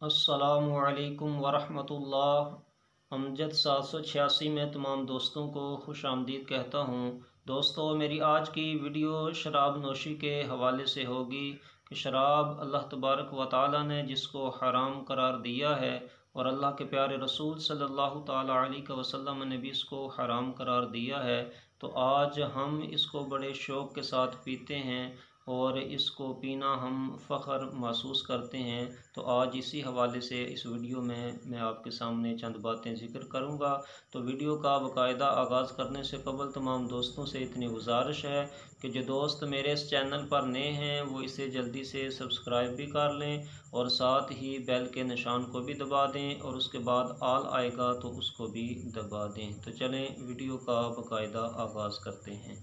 السلام علیکم ورحمۃ اللہ۔ امجد 786 میں تمام دوستوں کو خوش آمدید کہتا ہوں۔ دوستو، میری آج کی ویڈیو شراب نوشی کے حوالے سے ہوگی کہ شراب اللہ تبارک و تعالی نے جس کو حرام قرار دیا ہے اور اللہ کے پیارے رسول صلی اللہ تعالی علیہ وسلم نے بھی اس کو حرام قرار دیا ہے، تو آج ہم اس کو بڑے شوق کے ساتھ پیتے ہیں اور اس کو پینا ہم فخر محسوس کرتے ہیں۔ تو آج اسی حوالے سے اس ویڈیو میں آپ کے سامنے چند باتیں ذکر کروں گا۔ تو ویڈیو کا باقاعدہ آغاز کرنے سے قبل تمام دوستوں سے اتنی گزارش ہے کہ جو دوست میرے اس چینل پر نئے ہیں وہ اسے جلدی سے سبسکرائب بھی کر لیں اور ساتھ ہی بیل کے نشان کو بھی دبا دیں اور اس کے بعد آل آئے گا تو اس کو بھی دبا دیں۔ تو چلیں ویڈیو کا باقاعدہ آغاز کرتے ہیں۔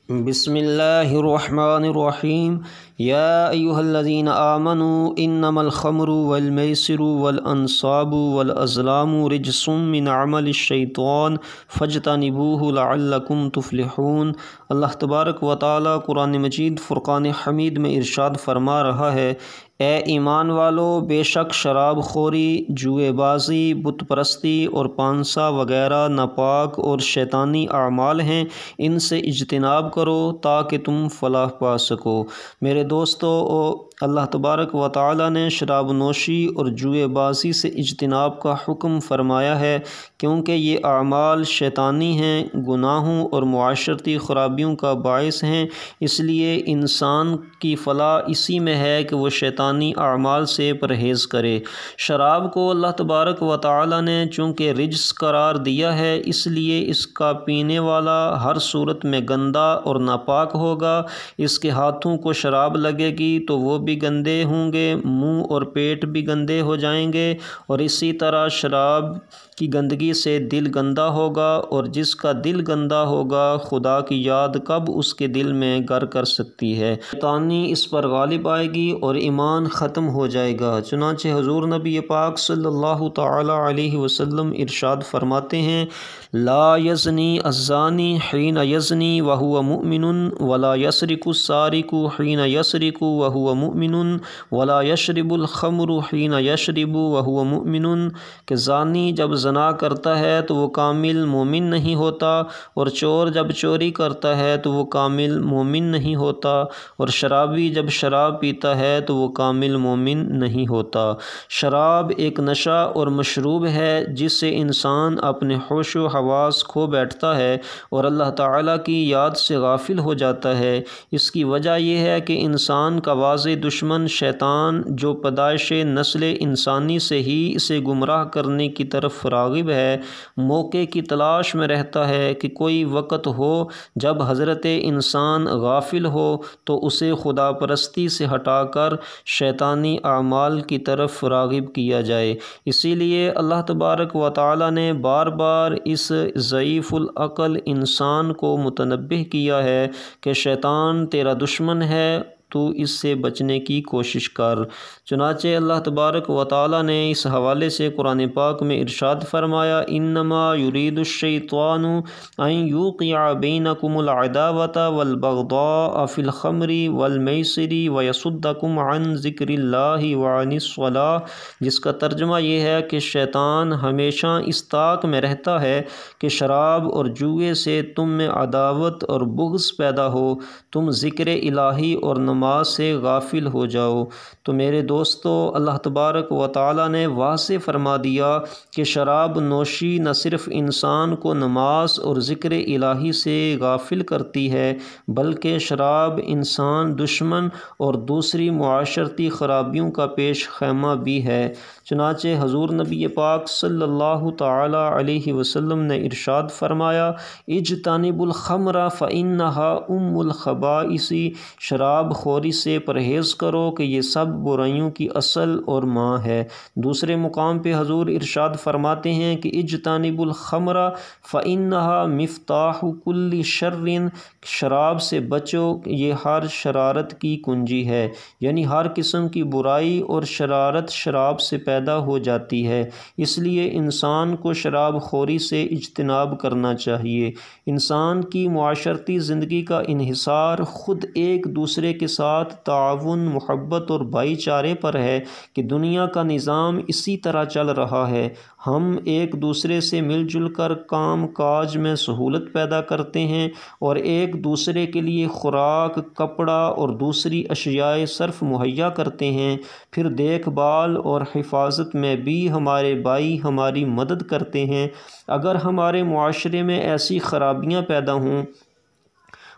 بسم اللہ الرحمن الرحیم۔ یا ایہا الذین آمنوا انما الخمر والمیسر والانصاب والازلام رجس من عمل الشیطان فاجتنبوہ لعلکم تفلحون۔ اللہ تبارک و تعالی قرآن مجید فرقان حمید میں ارشاد فرما رہا ہے، اے ایمان والو، بے شک شراب خوری، جوئے بازی، بت پرستی اور پانسا وغیرہ ناپاک اور شیطانی اعمال ہیں، ان سے اجتناب کرو تاکہ تم فلاح پا سکو۔ میرے دوستو، اللہ تبارک و تعالی نے شراب نوشی اور جوئے بازی سے اجتناب کا حکم فرمایا ہے، کیونکہ یہ اعمال شیطانی ہیں، گناہوں اور معاشرتی خرابیوں کا باعث ہیں۔ اس لیے انسان کی فلاح اسی میں ہے کہ وہ شیطانی اعمال سے پرہیز کرے۔ شراب کو اللہ تبارک و تعالی نے چونکہ رجس قرار دیا ہے، اس لیے اس کا پینے والا ہر صورت میں گندا اور ناپاک ہوگا۔ اس کے ہاتھوں کو شراب لگے گی تو وہ بھی گندے ہوں گے، منہ اور پیٹ بھی گندے ہو جائیں گے، اور اسی طرح شراب کی گندگی سے دل گندا ہوگا، اور جس کا دل گندا ہوگا خدا کی یاد کب اس کے دل میں گر کر سکتی ہے۔ شیطانی اس پر غالب آئے گی اور ایمان ختم ہو جائے گا۔ چنانچہ حضور نبی پاک صلی اللہ تعالی علیہ وسلم ارشاد فرماتے ہیں، لا یزنی الزانی حین یزنی وہو مؤمن ولا یسرق السارق حین یسرق وہو مؤمن ولا یشرب الخمر حین یشرب وہو مؤمن، کہ زانی جب زنا کرتا ہے تو وہ کامل مومن نہیں ہوتا، اور چور جب چوری کرتا ہے تو وہ کامل مومن نہیں ہوتا، اور شرابی جب شراب پیتا ہے تو وہ کامل مومن نہیں ہوتا۔ شراب ایک نشہ اور مشروب ہے جس سے انسان اپنے ہوش و حواس کھو بیٹھتا ہے اور اللہ تعالیٰ کی یاد سے غافل ہو جاتا ہے۔ اس کی وجہ یہ ہے کہ انسان کا واضح دشمن شیطان، جو پیدائش نسل انسانی سے ہی اسے گمراہ کرنے کی طرف راغب ہے، موقع کی تلاش میں رہتا ہے کہ کوئی وقت ہو جب حضرت انسان غافل ہو تو اسے خدا پرستی سے ہٹا کر شیطانی اعمال کی طرف راغب کیا جائے۔ اسی لیے اللہ تبارک و تعالی نے بار بار اس ضعیف العقل انسان کو متنبہ کیا ہے کہ شیطان تیرا دشمن ہے، تو اس سے بچنے کی کوشش کر۔ چنانچہ اللہ تبارک و تعالی نے اس حوالے سے قرآن پاک میں ارشاد فرمایا، انما یرید الشیطان ان یوقع بینکم العداوۃ والبغضاء فی الخمر والمیسر ویصدکم عن ذکر اللہ وعن الصلاۃ، جس کا ترجمہ یہ ہے کہ شیطان ہمیشہ اس طاق میں رہتا ہے کہ شراب اور جوئے سے تم میں عداوت اور بغض پیدا ہو، تم ذکر الہی اور نماز سے غافل ہو جاؤ۔ تو میرے دوستو، اللہ تبارک و تعالی نے واضح فرما دیا کہ شراب نوشی نہ صرف انسان کو نماز اور ذکر الہی سے غافل کرتی ہے، بلکہ شراب انسان دشمن اور دوسری معاشرتی خرابیوں کا پیش خیمہ بھی ہے۔ چنانچہ حضور نبی پاک صلی اللہ تعالی علیہ وسلم نے ارشاد فرمایا، اجتنبوا الخمر فإنها ام الخبائث، شراب خوری سے پرہیز کرو کہ یہ سب برائیوں کی اصل اور ماں ہے۔ دوسرے مقام پہ حضور ارشاد فرماتے ہیں کہ اجتنبوا الخمر فإنها مفتاح کل شر، شراب سے بچو، یہ ہر شرارت کی کنجی ہے، یعنی ہر قسم کی برائی اور شرارت شراب سے پیدا ہو جاتی ہے۔ اس لیے انسان کو شراب خوری سے اجتناب کرنا چاہیے۔ انسان کی معاشرتی زندگی کا انحصار خود ایک دوسرے کے ساتھ تعاون، محبت اور بھائی چارے پر ہے کہ دنیا کا نظام اسی طرح چل رہا ہے۔ ہم ایک دوسرے سے مل جل کر کام کاج میں سہولت پیدا کرتے ہیں اور ایک دوسرے کے لیے خوراک، کپڑا اور دوسری اشیاء صرف مہیا کرتے ہیں۔ پھر دیکھ بھال اور حفاظت میں بھی ہمارے بھائی ہماری مدد کرتے ہیں۔ اگر ہمارے معاشرے میں ایسی خرابیاں پیدا ہوں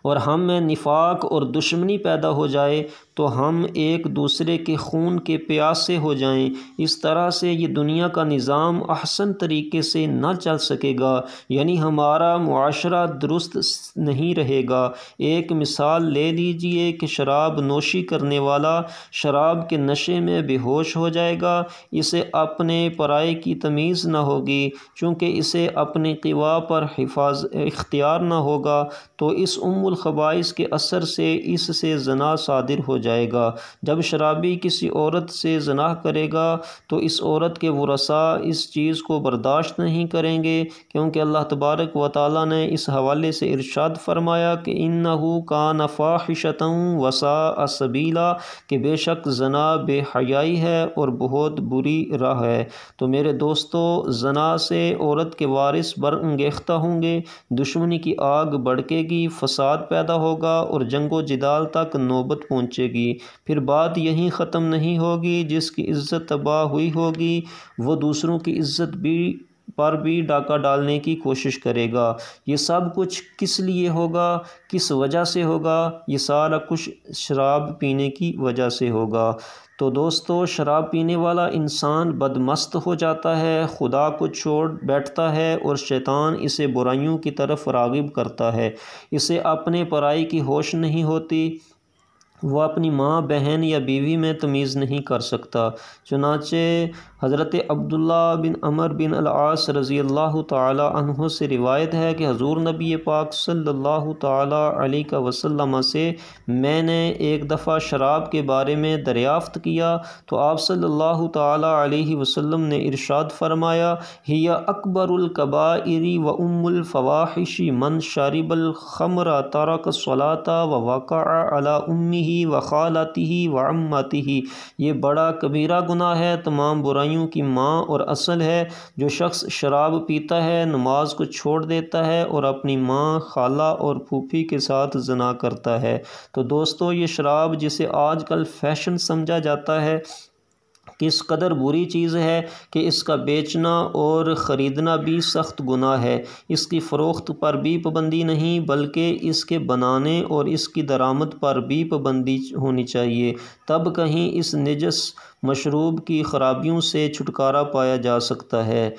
اور ہم میں نفاق اور دشمنی پیدا ہو جائے تو ہم ایک دوسرے کے خون کے پیاسے ہو جائیں۔ اس طرح سے یہ دنیا کا نظام احسن طریقے سے نہ چل سکے گا، یعنی ہمارا معاشرہ درست نہیں رہے گا۔ ایک مثال لے لیجئے کہ شراب نوشی کرنے والا شراب کے نشے میں بے ہوش ہو جائے گا، اسے اپنے پرائے کی تمیز نہ ہوگی، چونکہ اسے اپنے قوا پر اختیار نہ ہوگا، تو اس الخبائث کے اثر سے اس سے زنا صادر ہو جائے گا۔ جب شرابی کسی عورت سے زنا کرے گا تو اس عورت کے ورثاء اس چیز کو برداشت نہیں کریں گے، کیونکہ اللہ تبارک و تعالیٰ نے اس حوالے سے ارشاد فرمایا کہ اِنَّهُ كَانَ فَاحِشَةً وَسَاءَ سَبِيلًا، کہ بے شک زنا بے حیائی ہے اور بہت بری راہ ہے۔ تو میرے دوستو، زنا سے عورت کے وارث برانگیختہ ہوں گے، دشمنی کی آگ بھڑکے گی، فساد پیدا ہوگا اور جنگ و جدال تک نوبت پہنچے گی۔ پھر بات یہیں ختم نہیں ہوگی، جس کی عزت تباہ ہوئی ہوگی وہ دوسروں کی عزت پر بھی ڈاکہ ڈالنے کی کوشش کرے گا۔ یہ سب کچھ کس لیے ہوگا، کس وجہ سے ہوگا؟ یہ سارا کچھ شراب پینے کی وجہ سے ہوگا۔ تو دوستو، شراب پینے والا انسان بدمست ہو جاتا ہے، خدا کو چھوڑ بیٹھتا ہے اور شیطان اسے برائیوں کی طرف راغب کرتا ہے۔ اسے اپنے پرائی کی ہوش نہیں ہوتی، وہ اپنی ماں، بہن یا بیوی میں تمیز نہیں کر سکتا۔ چنانچہ حضرت عبداللہ بن عمر بن العاص رضی اللہ تعالی عنہ سے روایت ہے کہ حضور نبی پاک صلی اللہ تعالی علیہ وسلم سے میں نے ایک دفعہ شراب کے بارے میں دریافت کیا تو آپ صلی اللہ تعالی علیہ وسلم نے ارشاد فرمایا، ہی اکبر الکبائر و ام الفواحش من شرب الخمر ترک الصلاۃ و وقع علی امہ و خالتہ و عمتہ، یہ بڑا کبیرہ گناہ ہے، تمام برائیوں کی ماں اور اصل ہے۔ جو شخص شراب پیتا ہے، نماز کو چھوڑ دیتا ہے اور اپنی ماں، خالہ اور پھوپھی کے ساتھ زنا کرتا ہے۔ تو دوستو، یہ شراب جسے آج کل فیشن سمجھا جاتا ہے، کس قدر بری چیز ہے کہ اس کا بیچنا اور خریدنا بھی سخت گناہ ہے۔ اس کی فروخت پر بھی پابندی نہیں، بلکہ اس کے بنانے اور اس کی درآمد پر بھی پابندی ہونی چاہیے، تب کہیں اس نجس مشروب کی خرابیوں سے چھٹکارا پایا جا سکتا ہے۔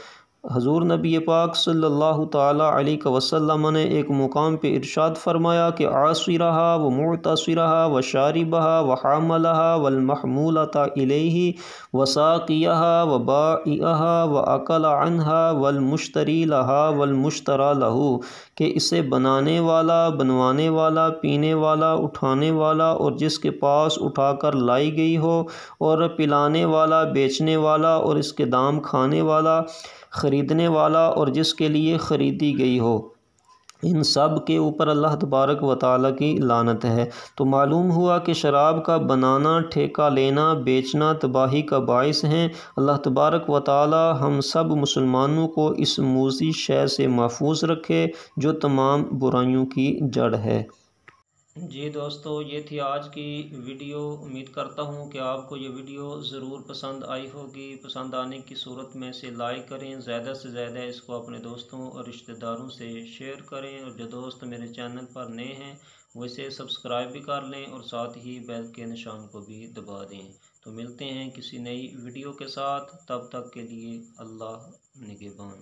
حضور نبی پاک صلی اللہ تعالی علیہ وسلم نے ایک مقام پہ ارشاد فرمایا کہ عاصرہا و معتصرہا و شاربہا و حاملہا والمحمولۃ الیہ و ساقیہا و بائعہا و اکل عنہا والمشتری لہا والمشتری لہو، کہ اسے بنانے والا، بنوانے والا، پینے والا، اٹھانے والا اور جس کے پاس اٹھا کر لائی گئی ہو، اور پلانے والا، بیچنے والا اور اس کے دام کھانے والا، خریدنے والا اور جس کے لیے خریدی گئی ہو، ان سب کے اوپر اللہ تبارک و تعالیٰ کی لعنت ہے۔ تو معلوم ہوا کہ شراب کا بنانا، ٹھیکہ لینا، بیچنا تباہی کا باعث ہیں۔ اللہ تبارک و تعالیٰ ہم سب مسلمانوں کو اس موذی شے سے محفوظ رکھے جو تمام برائیوں کی جڑ ہے۔ جی دوستو، یہ تھی آج کی ویڈیو۔ امید کرتا ہوں کہ آپ کو یہ ویڈیو ضرور پسند آئی ہوگی۔ پسند آنے کی صورت میں اسے لائک کریں، زیادہ سے زیادہ اس کو اپنے دوستوں اور رشتہ داروں سے شیئر کریں، اور جو دوست میرے چینل پر نئے ہیں وہ اسے سبسکرائب بھی کر لیں اور ساتھ ہی بیل کے نشان کو بھی دبا دیں۔ تو ملتے ہیں کسی نئی ویڈیو کے ساتھ، تب تک کے لیے اللہ نگہبان۔